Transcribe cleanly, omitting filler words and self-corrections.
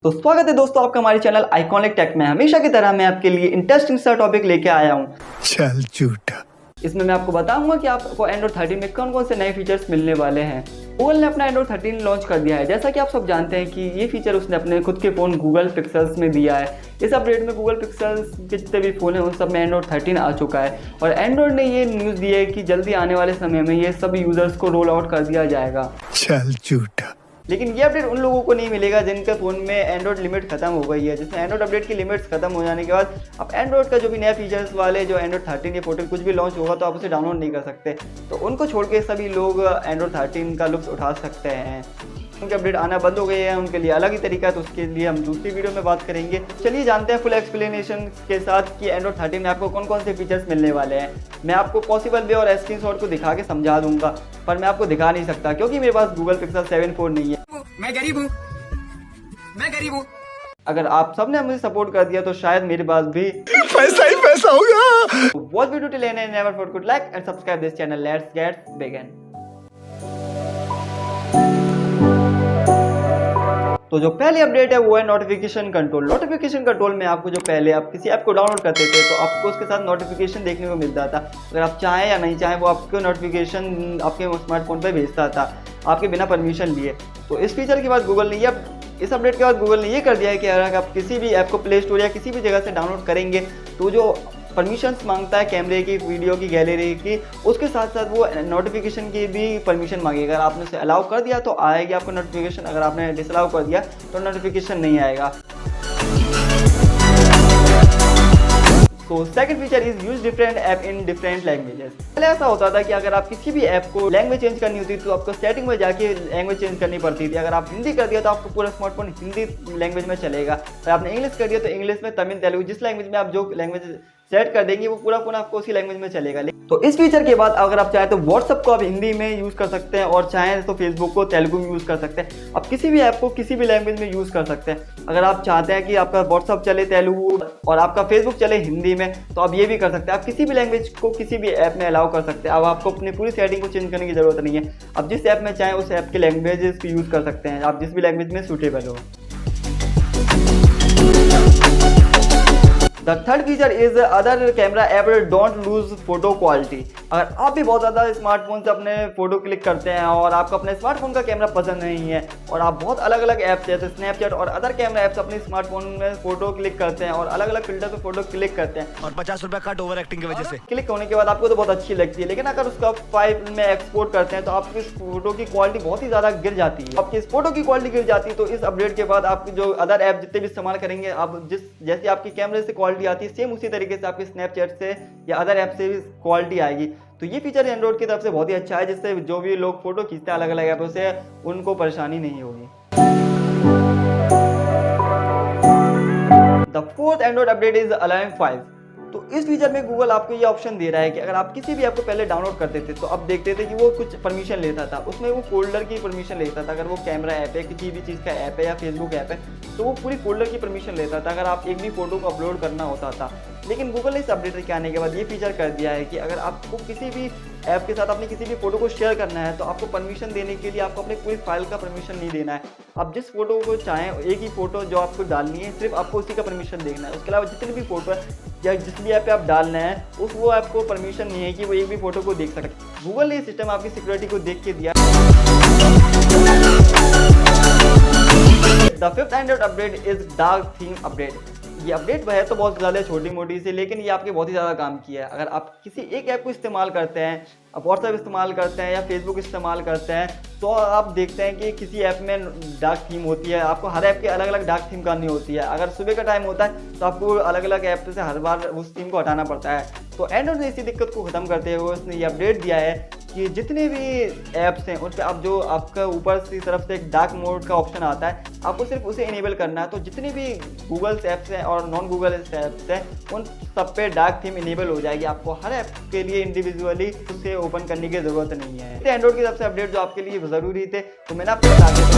तो स्वागत है दोस्तों आपका हमारे चैनल आइकॉनिक टेक में। हमेशा की तरह मैं आपके लिए इंटरेस्टिंग सा टॉपिक लेके आया हूँ। चल झूठा। इसमें मैं आपको बताऊंगा कि आपको एंड्रॉइड 13 में कौन कौन से नए फीचर्स मिलने वाले हैं। गूगल ने अपना एंड्रॉइड 13 लॉन्च कर दिया है। जैसा कि आप सब जानते हैं कि ये फीचर उसने अपने खुद के फ़ोन गूगल पिक्सल्स में दिया है। इस अपडेट में गूगल पिक्सल्स के जितने भी फ़ोन हैं उन सब में एंड्रॉइड 13 आ चुका है और एंड्रॉइड ने ये न्यूज़ दी है कि जल्दी आने वाले समय में ये सभी यूज़र्स को रोल आउट कर दिया जाएगा। चल झूठा। लेकिन ये अपडेट उन लोगों को नहीं मिलेगा जिनके फ़ोन में एंड्रॉइड लिमिट खत्म हो गई है। जिसमें एंड्रॉइड अपडेट की लिमिट्स खत्म हो जाने के बाद अब एंड्रॉइड का जो भी नया फीचर्स वाले जो एंड्रॉइड 13 या 14 कुछ भी लॉन्च होगा तो आप उसे डाउनलोड नहीं कर सकते। तो उनको छोड़ के सभी लोग एंड्रॉइड 13 का लुत्फ़ उठा सकते हैं। उनके अपडेट आना बंद हो गए हैं, उनके लिए अलग ही तरीका है, तो उसके लिए हम दूसरी वीडियो में बात करेंगे। चलिए जानते हैं फुल एक्सप्लेनेशन के साथ कि एंड्रॉइड 13 में आपको कौन कौन से फीचर्स मिलने वाले हैं। मैं आपको पॉसिबल वे और स्क्रीनशॉट को दिखा के समझा दूंगा, पर मैं आपको दिखा नहीं सकता क्योंकि मेरे पास गूगल पिक्सल 7 4 नहीं है। मैं गरीब हूँ। अगर आप सबने मुझे सपोर्ट कर दिया तो शायद मेरे पास भी पैसा ही पैसा होगा। Watch video till and never forget like and subscribe this channel. Let's get begin. तो जो पहली अपडेट है वो है नोटिफिकेशन कंट्रोल। नोटिफिकेशन कंट्रोल में आपको जो पहले आप किसी ऐप को डाउनलोड करते थे तो आपको उसके साथ नोटिफिकेशन देखने को मिलता था। अगर आप चाहें या नहीं चाहें वो आपको नोटिफिकेशन आपके स्मार्टफोन पर भेजता था आपके बिना परमिशन लिए। तो इस फीचर के बाद गूगल ने इस अपडेट के बाद गूगल ने ये कर दिया है कि अगर आप किसी भी ऐप को प्ले स्टोर या किसी भी जगह से डाउनलोड करेंगे तो जो परमिशंस मांगता है कैमरे की, वीडियो की, गैलरी की, उसके साथ साथ वो नोटिफिकेशन की भी परमिशन मांगेगा। अगर आपने उसे अलाउ कर दिया तो आएगी आपको नोटिफिकेशन, अगर आपने डिसअलाउ कर दिया तो नोटिफिकेशन नहीं आएगा। तो second feature is use different app in different languages. पहले ऐसा होता था कि अगर आप किसी भी ऐप को लैंग्वेज चेंज करनी होती तो आपको सेटिंग में जाके लैंग्वेज चेंज करनी पड़ती थी। अगर आप हिंदी कर दिया तो आपको पूरा स्मार्टफोन हिंदी लैंग्वेज में चलेगा। अगर आपने इंग्लिश कर दिया तो इंग्लिश में, तमिल, तेलुगु, जिस लैंग्वेज में आप जो लैंग्वेज सेट कर देंगे वो पूरा फोन आपको उसी लैंग्वेज में चलेगा। तो इस फीचर के बाद अगर आप चाहें तो व्हाट्सअप को आप हिंदी में यूज़ कर सकते हैं और चाहें तो फेसबुक को तेलुगु में यूज़ कर सकते हैं। आप किसी भी ऐप को किसी भी लैंग्वेज में यूज़ कर सकते हैं। अगर आप चाहते हैं कि आपका व्हाट्सअप चले तेलुगु और आपका फेसबुक चले हिंदी में तो आप ये भी कर सकते हैं। आप किसी भी लैंग्वेज को किसी भी ऐप में अलाउ कर सकते हैं। अब आपको अपनी पूरी सेटिंग को चेंज करने की ज़रूरत नहीं है। आप जिस ऐप में चाहें उस ऐप के लैंग्वेजेस को यूज़ कर सकते हैं, आप जिस भी लैंग्वेज में सूटेबल हो। The third feature is other camera app don't lose photo quality. अगर आप भी बहुत ज़्यादा स्मार्टफोन से अपने फोटो क्लिक करते हैं और आपको अपने स्मार्टफोन का कैमरा पसंद नहीं है और आप बहुत अलग अलग ऐप्स जैसे स्नैपचैट और अदर कैमरा ऐप्स अपने स्मार्टफोन में फोटो क्लिक करते हैं और अलग अलग फिल्टर पे फोटो क्लिक करते हैं और 50 रुपया कट ओवर एक्टिंग की वजह से क्लिक होने के बाद आपको तो बहुत अच्छी लगती है, लेकिन अगर उसका फाइल में एक्सपोर्ट करते हैं तो आपकी फोटो की क्वालिटी बहुत ही ज़्यादा गिर जाती है। आपकी इस फोटो की क्वालिटी गिर जाती है तो इस अपडेट के बाद आपकी जो अदर ऐप जितने भी इस्तेमाल करेंगे आप जैसे आपकी कैमरे से क्वालिटी आती है सेम उसी तरीके से आपके स्नैपचैट से या अदर ऐप से भी क्वालिटी आएगी। तो ये फीचर एंड्रॉइड की तरफ से बहुत ही अच्छा है जिससे जो भी लोग फोटो खींचते हैं अलग अलग ऐपों से उनको परेशानी नहीं होगी। The fourth Android update is alarm 5। तो इस फीचर में गूगल आपको ये ऑप्शन दे रहा है कि अगर आप किसी भी ऐप को पहले डाउनलोड करते थे तो अब देखते थे कि वो कुछ परमिशन लेता था, उसमें वो फोल्डर की परमिशन लेता था। अगर वो कैमरा ऐप है, किसी भी चीज़ का ऐप है या फेसबुक ऐप है तो वो पूरी फोल्डर की परमिशन लेता था अगर आप एक भी फोटो को अपलोड करना होता था। लेकिन गूगल ने इस अपडेट के आने के बाद ये फीचर कर दिया है कि अगर आपको किसी भी ऐप के साथ अपनी किसी भी फोटो को शेयर करना है तो आपको परमिशन देने के लिए आपको अपनी पूरी फाइल का परमिशन नहीं देना है। आप जिस फोटो को चाहें, एक ही फोटो जो आपको डालनी है सिर्फ आपको उसी का परमिशन देखना है। उसके अलावा जितनी भी फोटो है या जिस भी ऐप पे आप डालना है वो ऐप को परमिशन नहीं है कि वो एक भी फोटो को देख सके। गूगल ने ये सिस्टम आपकी सिक्योरिटी को देख के दिया। The fifth Android update is dark theme update. ये अपडेट है तो बहुत ज़्यादा छोटी मोटी सी, लेकिन ये आपके बहुत ही ज़्यादा काम किया है। अगर आप किसी एक ऐप को इस्तेमाल करते हैं, आप व्हाट्सएप इस्तेमाल करते हैं या फेसबुक इस्तेमाल करते हैं तो आप देखते हैं कि किसी ऐप में डार्क थीम होती है। आपको हर ऐप के अलग अलग डार्क थीम करनी होती है। अगर सुबह का टाइम होता है तो आपको अलग अलग ऐप से हर बार उस थीम को हटाना पड़ता है। तो एंड्रॉइड ने इसी दिक्कत को ख़त्म करते हुए उसने ये अपडेट दिया है कि जितने भी ऐप्स हैं उन पर आप जो आपका ऊपर की तरफ से एक डार्क मोड का ऑप्शन आता है आपको सिर्फ उसे इनेबल करना है। तो जितने भी गूगल ऐप्स हैं और नॉन गूगल ऐप्स हैं उन सब पे डार्क थीम इनेबल हो जाएगी। आपको हर ऐप के लिए इंडिविजुअली उसे ओपन करने की ज़रूरत नहीं है। एंड्रॉइड की तरफ से अपडेट जो आपके लिए ज़रूरी थे तो मैंने आपको बता दिया।